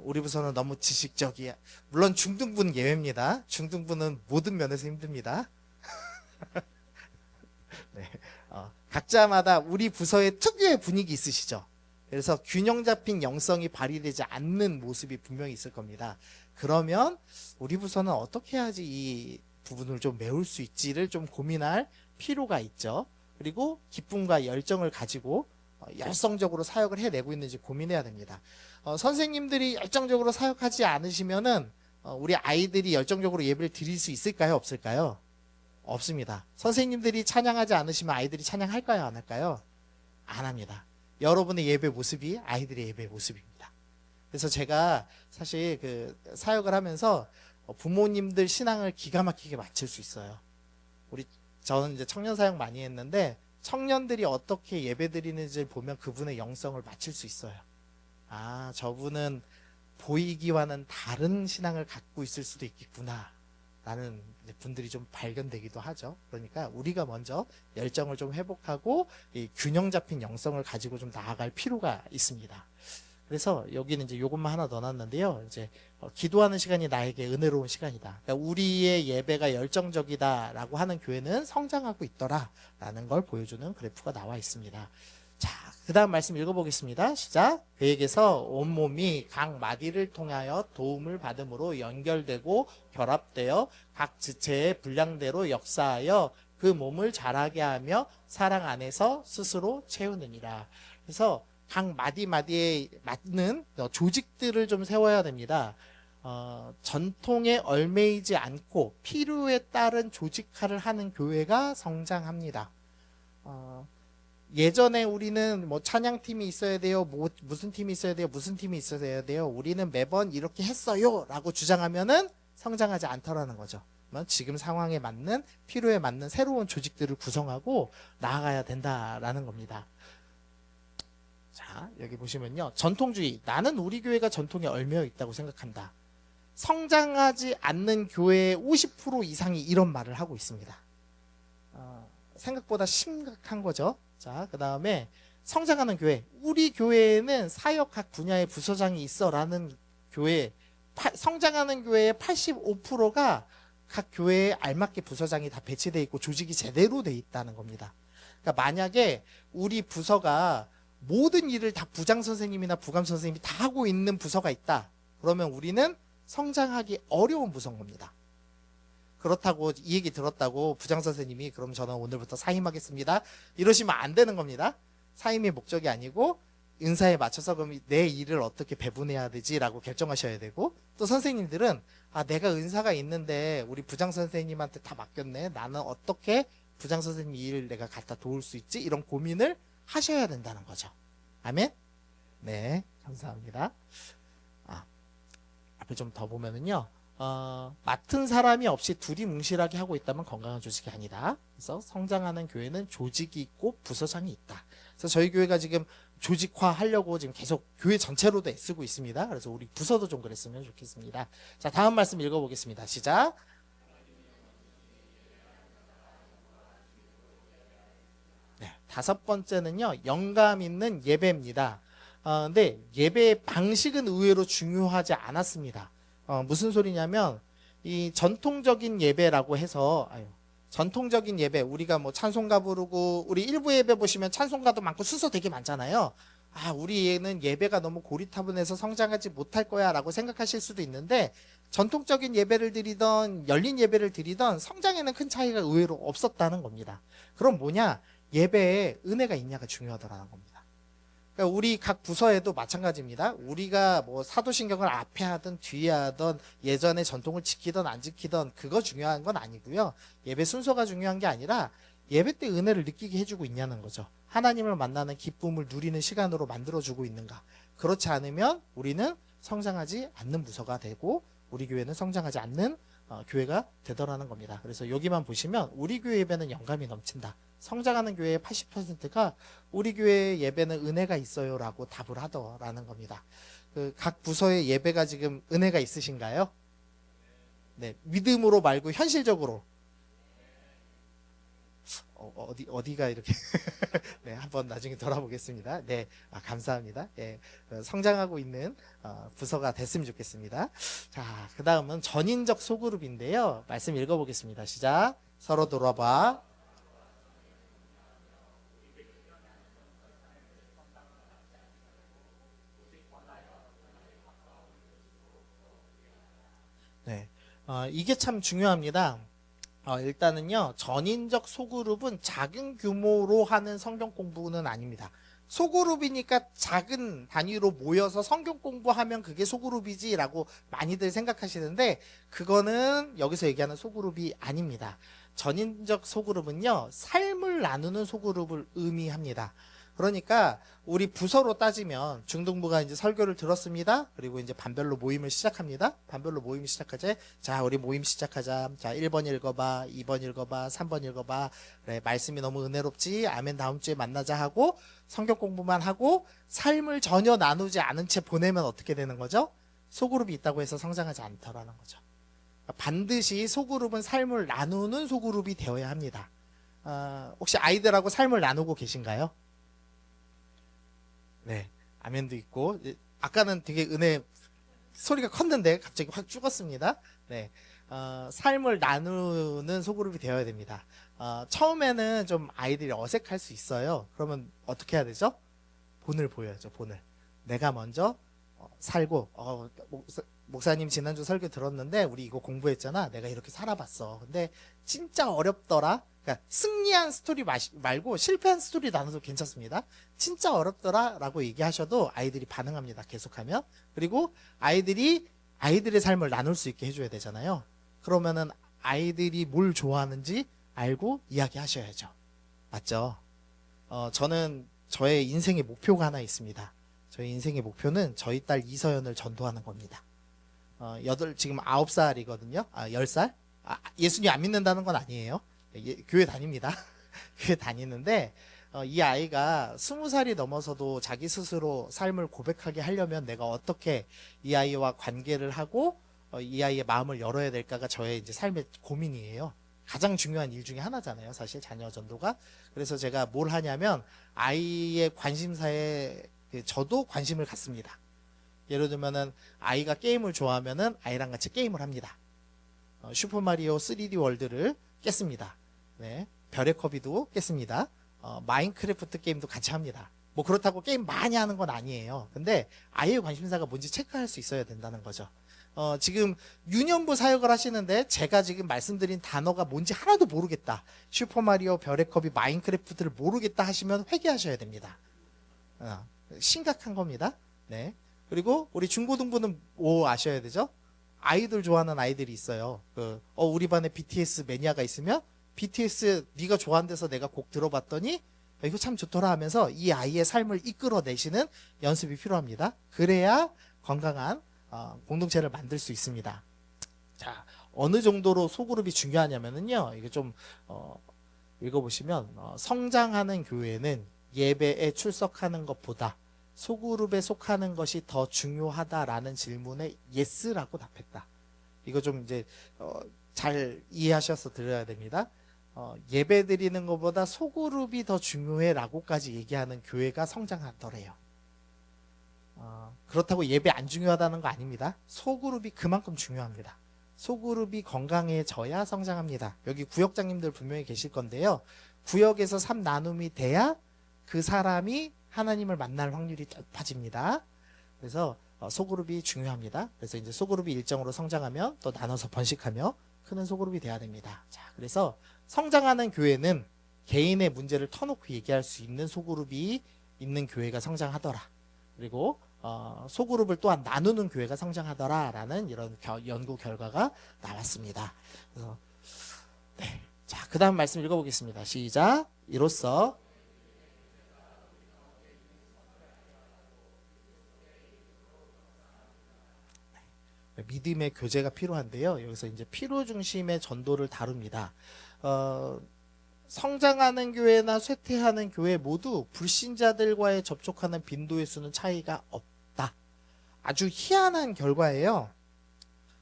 우리 부서는 너무 지식적이야. 물론 중등부는 예외입니다. 중등부는 모든 면에서 힘듭니다. 네, 각자마다 우리 부서의 특유의 분위기 있으시죠? 그래서 균형 잡힌 영성이 발휘되지 않는 모습이 분명히 있을 겁니다. 그러면 우리 부서는 어떻게 해야지 이 부분을 좀 메울 수 있지를 좀 고민할 필요가 있죠. 그리고 기쁨과 열정을 가지고 열성적으로 사역을 해내고 있는지 고민해야 됩니다. 선생님들이 열정적으로 사역하지 않으시면은 우리 아이들이 열정적으로 예배를 드릴 수 있을까요? 없을까요? 없습니다. 선생님들이 찬양하지 않으시면 아이들이 찬양할까요? 안 할까요? 안 합니다. 여러분의 예배 모습이 아이들의 예배 모습입니다. 그래서 제가 사실 그 사역을 하면서 부모님들 신앙을 기가 막히게 맞출 수 있어요. 저는 이제 청년 사역 많이 했는데 청년들이 어떻게 예배 드리는지를 보면 그분의 영성을 맞출 수 있어요. 저분은 보이기와는 다른 신앙을 갖고 있을 수도 있겠구나 라는 분들이 좀 발견되기도 하죠. 그러니까 우리가 먼저 열정을 좀 회복하고 이 균형 잡힌 영성을 가지고 좀 나아갈 필요가 있습니다. 그래서 여기는 이제 요것만 하나 넣어놨는데요. 이제 기도하는 시간이 나에게 은혜로운 시간이다. 그러니까 우리의 예배가 열정적이다라고 하는 교회는 성장하고 있더라라는 걸 보여주는 그래프가 나와 있습니다. 자, 그 다음 말씀 읽어보겠습니다. 시작. 그에게서 온몸이 각 마디를 통하여 도움을 받음으로 연결되고 결합되어 각 지체의 분량대로 역사하여 그 몸을 자라게 하며 사랑 안에서 스스로 채우느니라. 그래서 각 마디마디에 맞는 조직들을 좀 세워야 됩니다. 전통에 얽매이지 않고 필요에 따른 조직화를 하는 교회가 성장합니다. 예전에 우리는 뭐 찬양팀이 있어야 돼요, 무슨 팀이 있어야 돼요, 무슨 팀이 있어야 돼요, 우리는 매번 이렇게 했어요 라고 주장하면은 성장하지 않더라는 거죠. 지금 상황에 맞는, 필요에 맞는 새로운 조직들을 구성하고 나아가야 된다라는 겁니다. 자, 여기 보시면요, 전통주의. 나는 우리 교회가 전통에 얽매여 있다고 생각한다. 성장하지 않는 교회의 50% 이상이 이런 말을 하고 있습니다. 생각보다 심각한 거죠. 자, 그 다음에 성장하는 교회. 우리 교회에는 사역 각 분야의 부서장이 있어라는 교회, 성장하는 교회의 85%가 각 교회에 알맞게 부서장이 다 배치되어 있고 조직이 제대로 되어 있다는 겁니다. 그러니까 만약에 우리 부서가 모든 일을 다 부장 선생님이나 부감 선생님이 다 하고 있는 부서가 있다. 그러면 우리는 성장하기 어려운 부서인 겁니다. 그렇다고 이 얘기 들었다고 부장 선생님이 그럼 저는 오늘부터 사임하겠습니다 이러시면 안 되는 겁니다. 사임이 목적이 아니고 은사에 맞춰서 그럼 내 일을 어떻게 배분해야 되지라고 결정하셔야 되고, 또 선생님들은 내가 은사가 있는데 우리 부장 선생님한테 다 맡겼네, 나는 어떻게 부장 선생님 일을 내가 갖다 도울 수 있지, 이런 고민을 하셔야 된다는 거죠. 아멘? 네, 감사합니다. 앞에 좀 더 보면은요, 맡은 사람이 없이 둘이 뭉실하게 하고 있다면 건강한 조직이 아니다. 그래서 성장하는 교회는 조직이 있고 부서장이 있다. 그래서 저희 교회가 지금 조직화 하려고 지금 계속 교회 전체로도 애쓰고 있습니다. 그래서 우리 부서도 좀 그랬으면 좋겠습니다. 자, 다음 말씀 읽어보겠습니다. 시작. 네, 5번째는요, 영감 있는 예배입니다. 근데 예배의 방식은 의외로 중요하지 않았습니다. 무슨 소리냐면, 이 전통적인 예배라고 해서, 전통적인 예배, 우리가 뭐 찬송가 부르고, 우리 일부 예배 보시면 찬송가도 많고 순서 되게 많잖아요. 우리는 예배가 너무 고리타분해서 성장하지 못할 거야 라고 생각하실 수도 있는데, 전통적인 예배를 드리던 열린 예배를 드리던 성장에는 큰 차이가 의외로 없었다는 겁니다. 그럼 뭐냐? 예배에 은혜가 있냐가 중요하다는 겁니다. 그러니까 우리 각 부서에도 마찬가지입니다. 우리가 뭐 사도신경을 앞에 하든 뒤에 하든 예전의 전통을 지키든 안 지키든 그거 중요한 건 아니고요. 예배 순서가 중요한 게 아니라 예배 때 은혜를 느끼게 해주고 있냐는 거죠. 하나님을 만나는 기쁨을 누리는 시간으로 만들어주고 있는가. 그렇지 않으면 우리는 성장하지 않는 부서가 되고 우리 교회는 성장하지 않는 교회가 되더라는 겁니다. 그래서 여기만 보시면 우리 교회 예배는 영감이 넘친다. 성장하는 교회의 80%가 우리 교회의 예배는 은혜가 있어요 라고 답을 하더라는 겁니다. 각 부서의 예배가 지금 은혜가 있으신가요? 네, 믿음으로 말고 현실적으로. 어디가 이렇게 네, 한번 나중에 돌아보겠습니다. 네, 감사합니다. 네, 성장하고 있는 부서가 됐으면 좋겠습니다. 자, 그 다음은 전인적 소그룹인데요. 말씀 읽어보겠습니다. 시작. 서로 돌아봐. 네, 이게 참 중요합니다. 일단은요, 전인적 소그룹은 작은 규모로 하는 성경 공부는 아닙니다. 소그룹이니까 작은 단위로 모여서 성경 공부하면 그게 소그룹이지라고 많이들 생각하시는데, 그거는 여기서 얘기하는 소그룹이 아닙니다. 전인적 소그룹은요, 삶을 나누는 소그룹을 의미합니다. 그러니까 우리 부서로 따지면 중등부가 이제 설교를 들었습니다. 그리고 이제 반별로 모임을 시작합니다. 반별로 모임 시작하자. 자, 우리 모임 시작하자. 자, 1번 읽어봐, 2번 읽어봐, 3번 읽어봐. 그래, 말씀이 너무 은혜롭지? 아멘, 다음 주에 만나자 하고 성경 공부만 하고 삶을 전혀 나누지 않은 채 보내면 어떻게 되는 거죠? 소그룹이 있다고 해서 성장하지 않더라는 거죠. 반드시 소그룹은 삶을 나누는 소그룹이 되어야 합니다. 혹시 아이들하고 삶을 나누고 계신가요? 네. 아멘도 있고 아까는 되게 은혜 소리가 컸는데 갑자기 확 죽었습니다. 네, 삶을 나누는 소그룹이 되어야 됩니다. 처음에는 좀 아이들이 어색할 수 있어요. 그러면 어떻게 해야 되죠? 본을 보여야죠. 본을. 내가 먼저 살고 목사님 지난주 설교 들었는데 우리 이거 공부했잖아. 내가 이렇게 살아봤어. 근데 진짜 어렵더라. 그러니까 승리한 스토리 말고 실패한 스토리 나눠도 괜찮습니다. 진짜 어렵더라 라고 얘기하셔도 아이들이 반응합니다. 계속하면. 그리고 아이들의 삶을 나눌 수 있게 해줘야 되잖아요. 그러면은 아이들이 뭘 좋아하는지 알고 이야기하셔야죠. 맞죠? 저는 저의 인생의 목표가 하나 있습니다. 저희 인생의 목표는 저희 딸 이서연을 전도하는 겁니다. 지금 9살이거든요. 10살? 예수님 안 믿는다는 건 아니에요. 교회 다닙니다. 교회 다니는데, 이 아이가 20살이 넘어서도 자기 스스로 삶을 고백하게 하려면 내가 어떻게 이 아이와 관계를 하고, 이 아이의 마음을 열어야 될까가 저의 이제 삶의 고민이에요. 가장 중요한 일 중에 하나잖아요. 사실 자녀 전도가. 그래서 제가 뭘 하냐면, 아이의 관심사에 저도 관심을 갖습니다. 예를 들면은 아이가 게임을 좋아하면은 아이랑 같이 게임을 합니다. 슈퍼마리오 3D 월드를 깼습니다. 네, 별의 커비도 깼습니다. 마인크래프트 게임도 같이 합니다. 뭐 그렇다고 게임 많이 하는 건 아니에요. 근데 아이의 관심사가 뭔지 체크할 수 있어야 된다는 거죠. 지금 유년부 사역을 하시는데 제가 지금 말씀드린 단어가 뭔지 하나도 모르겠다. 슈퍼마리오, 별의 커비, 마인크래프트를 모르겠다 하시면 회개하셔야 됩니다. 심각한 겁니다. 네. 그리고 우리 중고등부는 뭐 아셔야 되죠? 아이들 좋아하는 아이들이 있어요. 우리 반에 BTS 매니아가 있으면 BTS 네가 좋아하는 데서 내가 곡 들어봤더니 이거 참 좋더라 하면서 이 아이의 삶을 이끌어내시는 연습이 필요합니다. 그래야 건강한 공동체를 만들 수 있습니다. 자, 어느 정도로 소그룹이 중요하냐면요. 이게 좀 읽어보시면 성장하는 교회는 예배에 출석하는 것보다 소그룹에 속하는 것이 더 중요하다라는 질문에 예스라고 답했다. 이거 좀 이제 잘 이해하셔서 들어야 됩니다. 예배 드리는 것보다 소그룹이 더 중요해라고까지 얘기하는 교회가 성장하더래요. 그렇다고 예배 안 중요하다는 거 아닙니다. 소그룹이 그만큼 중요합니다. 소그룹이 건강해져야 성장합니다. 여기 구역장님들 분명히 계실 건데요. 구역에서 3나눔이 돼야 그 사람이 하나님을 만날 확률이 높아집니다. 그래서 소그룹이 중요합니다. 그래서 이제 소그룹이 일정으로 성장하면 또 나눠서 번식하며 크는 소그룹이 돼야 됩니다. 자, 그래서 성장하는 교회는 개인의 문제를 터놓고 얘기할 수 있는 소그룹이 있는 교회가 성장하더라. 그리고 소그룹을 또한 나누는 교회가 성장하더라라는 이런 연구 결과가 나왔습니다. 그래서 네. 자, 그 다음 말씀 읽어보겠습니다. 시작. 이로써 믿음의 교제가 필요한데요. 여기서 이제 필요 중심의 전도를 다룹니다. 성장하는 교회나 쇠퇴하는 교회 모두 불신자들과의 접촉하는 빈도의 수는 차이가 없다. 아주 희한한 결과예요.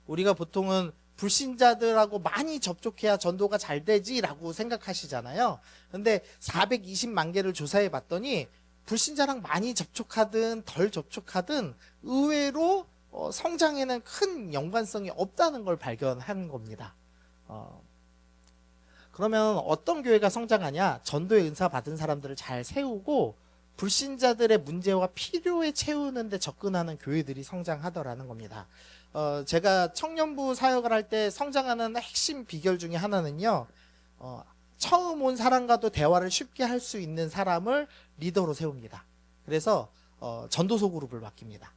우리가 보통은 불신자들하고 많이 접촉해야 전도가 잘 되지라고 생각하시잖아요. 근데 420만 개를 조사해 봤더니 불신자랑 많이 접촉하든 덜 접촉하든 의외로 성장에는 큰 연관성이 없다는 걸 발견한 겁니다. 그러면 어떤 교회가 성장하냐? 전도의 은사 받은 사람들을 잘 세우고 불신자들의 문제와 필요에 채우는 데 접근하는 교회들이 성장하더라는 겁니다. 제가 청년부 사역을 할 때 성장하는 핵심 비결 중에 하나는요. 처음 온 사람과도 대화를 쉽게 할 수 있는 사람을 리더로 세웁니다. 그래서 전도소 그룹을 맡깁니다.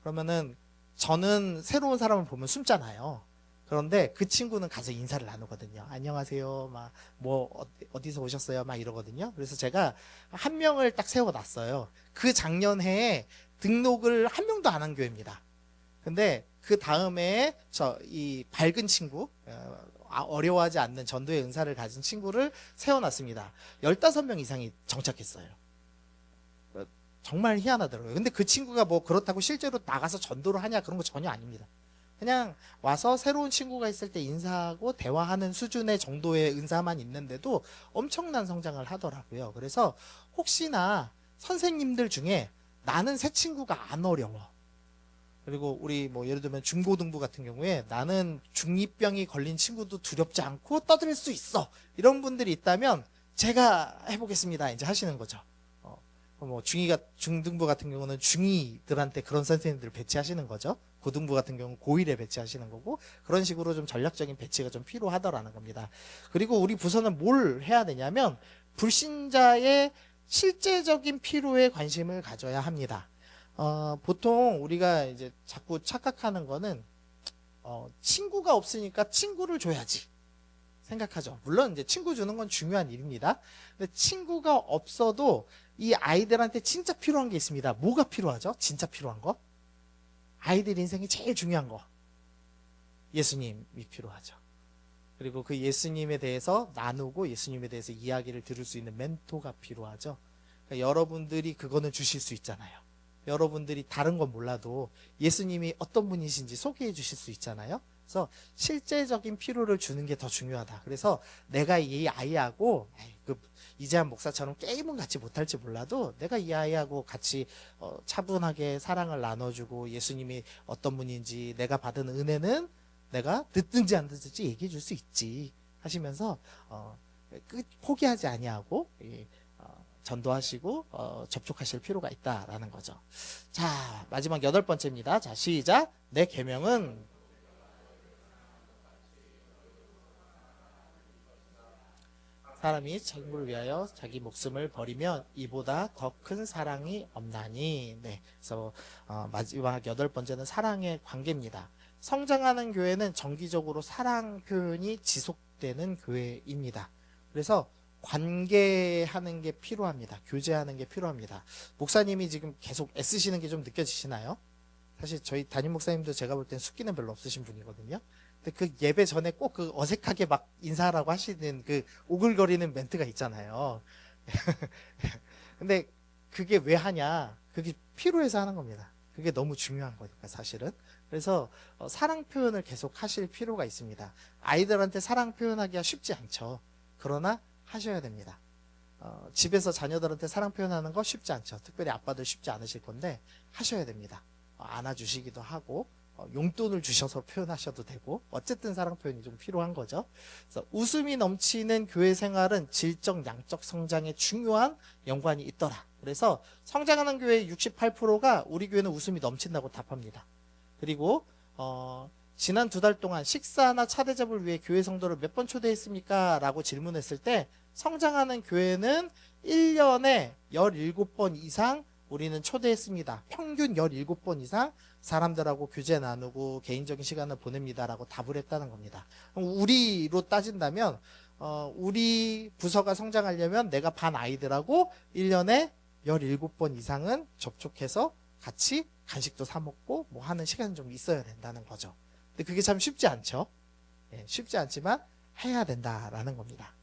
그러면은 저는 새로운 사람을 보면 숨잖아요. 그런데 그 친구는 가서 인사를 나누거든요. 안녕하세요. 어디서 오셨어요? 이러거든요. 그래서 제가 한 명을 딱 세워놨어요. 그 작년해에 등록을 한 명도 안 한 교회입니다. 근데 그 다음에 이 밝은 친구, 어려워하지 않는 전도의 은사를 가진 친구를 세워놨습니다. 15명 이상이 정착했어요. 정말 희한하더라고요. 근데 그 친구가 뭐 그렇다고 실제로 나가서 전도를 하냐 그런 거 전혀 아닙니다. 그냥 와서 새로운 친구가 있을 때 인사하고 대화하는 수준의 정도의 은사만 있는데도 엄청난 성장을 하더라고요. 그래서 혹시나 선생님들 중에 나는 새 친구가 안 어려워. 그리고 우리 뭐 예를 들면 중고등부 같은 경우에 나는 중2병이 걸린 친구도 두렵지 않고 떠들 수 있어. 이런 분들이 있다면 제가 해보겠습니다. 이제 하시는 거죠. 뭐 중등부 같은 경우는 중2들한테 그런 선생님들을 배치하시는 거죠. 고등부 같은 경우는 고1에 배치하시는 거고, 그런 식으로 좀 전략적인 배치가 좀 필요하더라는 겁니다. 그리고 우리 부서는 뭘 해야 되냐면 불신자의 실제적인 필요에 관심을 가져야 합니다. 보통 우리가 이제 자꾸 착각하는 거는 친구가 없으니까 친구를 줘야지 생각하죠. 물론 이제 친구 주는 건 중요한 일입니다. 근데 친구가 없어도 이 아이들한테 진짜 필요한 게 있습니다. 뭐가 필요하죠? 진짜 필요한 거? 아이들 인생이 제일 중요한 거. 예수님이 필요하죠. 그리고 그 예수님에 대해서 나누고 예수님에 대해서 이야기를 들을 수 있는 멘토가 필요하죠. 그러니까 여러분들이 그거는 주실 수 있잖아요. 여러분들이 다른 건 몰라도 예수님이 어떤 분이신지 소개해 주실 수 있잖아요. 그래서 실제적인 필요를 주는 게 더 중요하다. 그래서 내가 이 아이하고 이재한 목사처럼 게임은 같이 못할지 몰라도 내가 이 아이하고 같이 차분하게 사랑을 나눠주고 예수님이 어떤 분인지 내가 받은 은혜는 내가 듣든지 안 듣든지 얘기해 줄 수 있지 하시면서 포기하지 아니하고 전도하시고 접촉하실 필요가 있다라는 거죠. 자, 마지막 8번째입니다. 자, 시작. 내 계명은 사람이 천국을 위하여 자기 목숨을 버리면 이보다 더 큰 사랑이 없나니. 네, 그래서 마지막 8번째는 사랑의 관계입니다. 성장하는 교회는 정기적으로 사랑 표현이 지속되는 교회입니다. 그래서 관계하는 게 필요합니다. 교제하는 게 필요합니다. 목사님이 지금 계속 애쓰시는 게 좀 느껴지시나요? 사실 저희 담임 목사님도 제가 볼 땐 숫기는 별로 없으신 분이거든요. 근데 그 예배 전에 꼭 그 어색하게 막 인사하라고 하시는 그 오글거리는 멘트가 있잖아요. 근데 그게 왜 하냐? 그게 필요해서 하는 겁니다. 그게 너무 중요한 거니까 사실은. 그래서 사랑 표현을 계속 하실 필요가 있습니다. 아이들한테 사랑 표현하기가 쉽지 않죠. 그러나 하셔야 됩니다. 집에서 자녀들한테 사랑 표현하는 거 쉽지 않죠. 특별히 아빠들 쉽지 않으실 건데 하셔야 됩니다. 안아주시기도 하고 용돈을 주셔서 표현하셔도 되고 어쨌든 사랑 표현이 좀 필요한 거죠. 그래서 웃음이 넘치는 교회 생활은 질적 양적 성장에 중요한 연관이 있더라. 그래서 성장하는 교회의 68%가 우리 교회는 웃음이 넘친다고 답합니다. 그리고 지난 2달 동안 식사나 차대접을 위해 교회 성도를 몇 번 초대했습니까? 라고 질문했을 때 성장하는 교회는 1년에 17번 이상 우리는 초대했습니다. 평균 17번 이상 사람들하고 교제 나누고 개인적인 시간을 보냅니다. 라고 답을 했다는 겁니다. 우리로 따진다면 우리 부서가 성장하려면 내가 반 아이들하고 1년에 17번 이상은 접촉해서 같이 간식도 사 먹고 뭐 하는 시간이 좀 있어야 된다는 거죠. 근데 그게 참 쉽지 않죠. 쉽지 않지만 해야 된다라는 겁니다.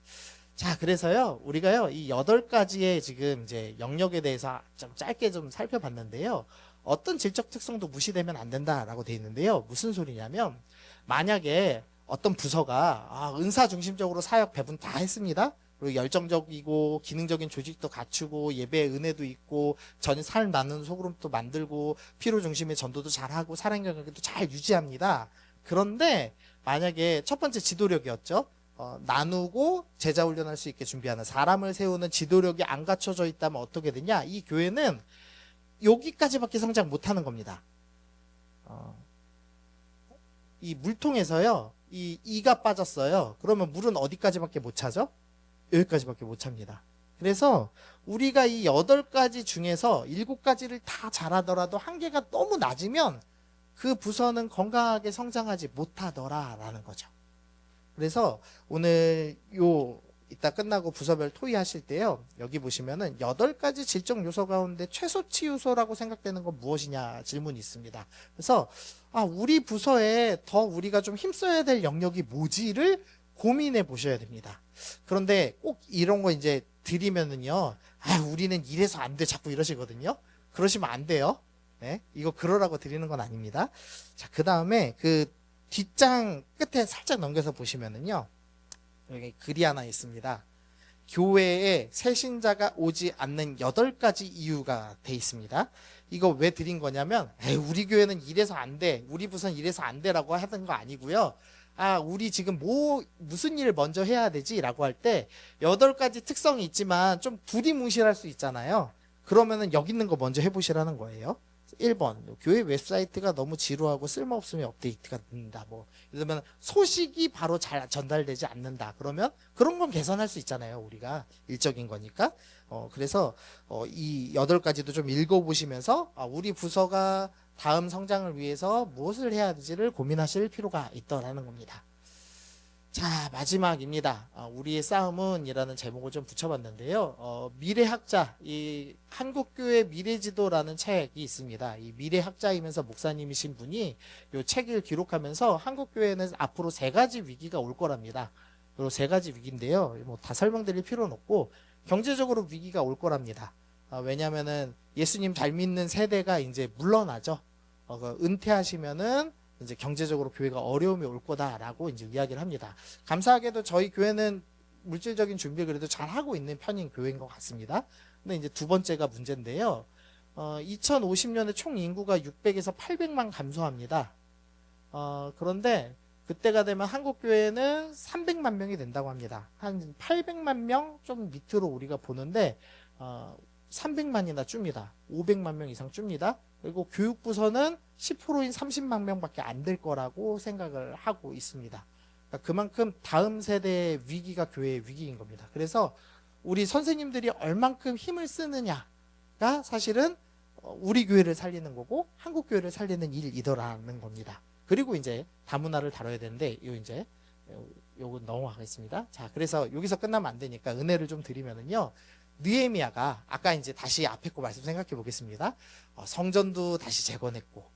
자, 그래서요, 우리가요, 이 8가지의 지금 이제 영역에 대해서 좀 짧게 좀 살펴봤는데요. 어떤 질적 특성도 무시되면 안 된다라고 되어 있는데요. 무슨 소리냐면, 만약에 어떤 부서가 은사 중심적으로 사역 배분 다 했습니다. 그리고 열정적이고 기능적인 조직도 갖추고 예배의 은혜도 있고 전 삶 나누는 소그룹도 만들고 피로 중심의 전도도 잘하고 사랑 경력도 잘 유지합니다. 그런데 만약에 첫 번째 지도력이었죠. 나누고 제자 훈련할 수 있게 준비하는 사람을 세우는 지도력이 안 갖춰져 있다면 어떻게 되냐? 이 교회는 여기까지밖에 성장 못하는 겁니다. 이 물통에서요, 이 이가 빠졌어요. 그러면 물은 어디까지밖에 못 차죠? 여기까지밖에 못 찹니다. 그래서 우리가 이 8가지 중에서 7가지를 다 잘하더라도 한계가 너무 낮으면 그 부서는 건강하게 성장하지 못하더라라는 거죠. 그래서 오늘 이따 끝나고 부서별 토의하실 때요. 여기 보시면은 8가지 질적 요소 가운데 최소치 요소라고 생각되는 건 무엇이냐 질문이 있습니다. 그래서 우리 부서에 더 우리가 좀 힘써야 될 영역이 뭐지를 고민해 보셔야 됩니다. 그런데 꼭 이런 거 이제 드리면은요. 우리는 이래서 안 돼. 자꾸 이러시거든요. 그러시면 안 돼요. 네. 이거 그러라고 드리는 건 아닙니다. 자, 그 다음에 그 뒷장 끝에 살짝 넘겨서 보시면은요. 여기 글이 하나 있습니다. 교회에 새 신자가 오지 않는 8가지 이유가 돼 있습니다. 이거 왜 드린 거냐면 우리 교회는 이래서 안 돼, 우리 부서는 이래서 안 돼라고 하던 거 아니고요. 우리 지금 무슨 일을 먼저 해야 되지? 라고 할 때 8가지 특성이 있지만 좀 두리뭉실할 수 있잖아요. 그러면은 여기 있는 거 먼저 해보시라는 거예요. 1번, 교회 웹사이트가 너무 지루하고 쓸모없으면 업데이트가 늦는다. 뭐, 예를 들면 소식이 바로 잘 전달되지 않는다. 그러면 그런 건 개선할 수 있잖아요. 우리가 일적인 거니까. 그래서 이 8가지도 좀 읽어보시면서 우리 부서가 다음 성장을 위해서 무엇을 해야 되지를 고민하실 필요가 있다라는 겁니다. 자, 마지막입니다. 우리의 싸움은 이라는 제목을 좀 붙여봤는데요. 미래학자, 이 한국교회 미래지도라는 책이 있습니다. 이 미래학자이면서 목사님이신 분이 이 책을 기록하면서 한국교회는 앞으로 3가지 위기가 올 거랍니다. 그리고 3가지 위기인데요. 뭐 다 설명드릴 필요는 없고 경제적으로 위기가 올 거랍니다. 왜냐면은 예수님 잘 믿는 세대가 이제 물러나죠. 은퇴하시면은 이제 경제적으로 교회가 어려움이 올 거다라고 이제 이야기를 합니다. 감사하게도 저희 교회는 물질적인 준비를 그래도 잘 하고 있는 편인 교회인 것 같습니다. 근데 이제 2번째가 문제인데요. 2050년에 총 인구가 600에서 800만 감소합니다. 그런데 그때가 되면 한국 교회는 300만 명이 된다고 합니다. 한 800만 명 좀 밑으로 우리가 보는데 300만이나 줍니다. 500만 명 이상 줍니다. 그리고 교육부서는 10%인 30만 명밖에 안 될 거라고 생각을 하고 있습니다. 그러니까 그만큼 다음 세대의 위기가 교회의 위기인 겁니다. 그래서 우리 선생님들이 얼만큼 힘을 쓰느냐가 사실은 우리 교회를 살리는 거고 한국 교회를 살리는 일이더라는 겁니다. 그리고 이제 다문화를 다뤄야 되는데 요거 넘어가겠습니다. 자, 그래서 여기서 끝나면 안 되니까 은혜를 좀 드리면은요. 느헤미야가 아까 이제 다시 앞에 거 말씀 생각해 보겠습니다. 성전도 다시 재건했고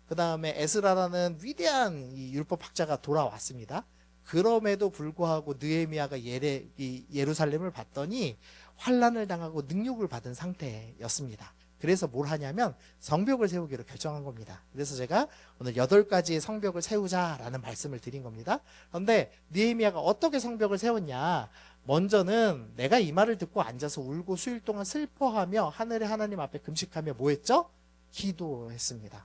그 다음에 에스라라는 위대한 이 율법학자가 돌아왔습니다. 그럼에도 불구하고 느헤미야가 예루살렘을 봤더니 환난을 당하고 능욕을 받은 상태였습니다. 그래서 뭘 하냐면 성벽을 세우기로 결정한 겁니다. 그래서 제가 오늘 8가지의 성벽을 세우자라는 말씀을 드린 겁니다. 그런데 느헤미야가 어떻게 성벽을 세웠냐? 먼저는 내가 이 말을 듣고 앉아서 울고 수일 동안 슬퍼하며 하늘의 하나님 앞에 금식하며 뭐 했죠? 기도했습니다.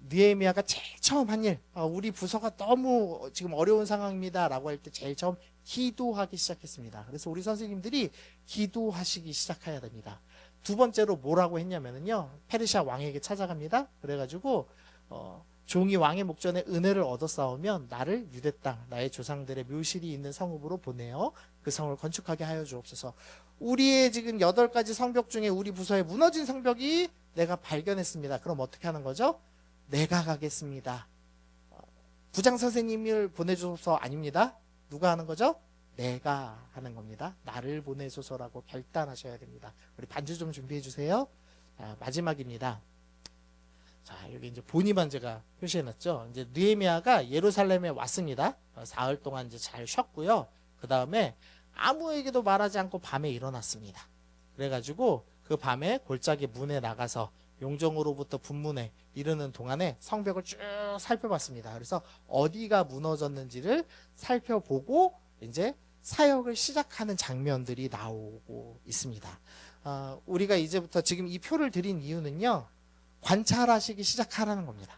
느헤미야가 제일 처음 한 일, 우리 부서가 너무 지금 어려운 상황입니다 라고 할 때 제일 처음 기도하기 시작했습니다. 그래서 우리 선생님들이 기도하시기 시작해야 됩니다. 2번째로 뭐라고 했냐면요, 페르시아 왕에게 찾아갑니다. 그래가지고 종이 왕의 목전에 은혜를 얻어 싸우면 나를 유대 땅 나의 조상들의 묘실이 있는 성읍으로 보내어 그 성을 건축하게 하여 주옵소서. 우리의 지금 8가지 성벽 중에 우리 부서에 무너진 성벽이 내가 발견했습니다. 그럼 어떻게 하는 거죠? 내가 가겠습니다. 부장 선생님을 보내줘서 아닙니다. 누가 하는 거죠? 내가 하는 겁니다. 나를 보내소서라고 결단하셔야 됩니다. 우리 반주 좀 준비해 주세요. 자, 마지막입니다. 자, 여기 이제 본의만 제가 표시해놨죠. 이제 느헤미야가 예루살렘에 왔습니다. 사흘 동안 이제 잘 쉬었고요. 그 다음에 아무에게도 말하지 않고 밤에 일어났습니다. 그래가지고 그 밤에 골짜기 문에 나가서 용정으로부터 분문에 이르는 동안에 성벽을 쭉 살펴봤습니다. 그래서 어디가 무너졌는지를 살펴보고 이제 사역을 시작하는 장면들이 나오고 있습니다. 우리가 이제부터 지금 이 표를 드린 이유는요, 관찰하시기 시작하라는 겁니다.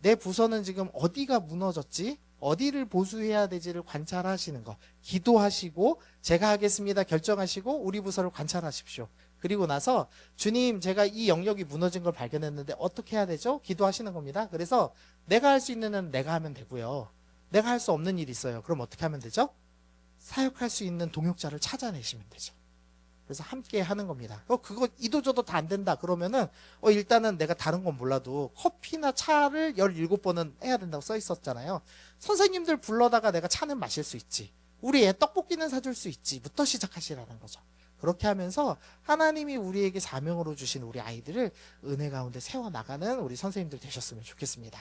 내 부서는 지금 어디가 무너졌지? 어디를 보수해야 되지를 관찰하시는 거. 기도하시고 제가 하겠습니다 결정하시고 우리 부서를 관찰하십시오. 그리고 나서 주님, 제가 이 영역이 무너진 걸 발견했는데 어떻게 해야 되죠? 기도하시는 겁니다. 그래서 내가 할 수 있는 건 내가 하면 되고요. 내가 할 수 없는 일이 있어요. 그럼 어떻게 하면 되죠? 사역할 수 있는 동역자를 찾아내시면 되죠. 그래서 함께 하는 겁니다. 그거 이도저도 다 안 된다 그러면은 일단은 내가 다른 건 몰라도 커피나 차를 17번은 해야 된다고 써 있었잖아요. 선생님들 불러다가 내가 차는 마실 수 있지, 우리 애 떡볶이는 사줄 수 있지 부터 시작하시라는 거죠. 그렇게 하면서 하나님이 우리에게 사명으로 주신 우리 아이들을 은혜 가운데 세워나가는 우리 선생님들 되셨으면 좋겠습니다.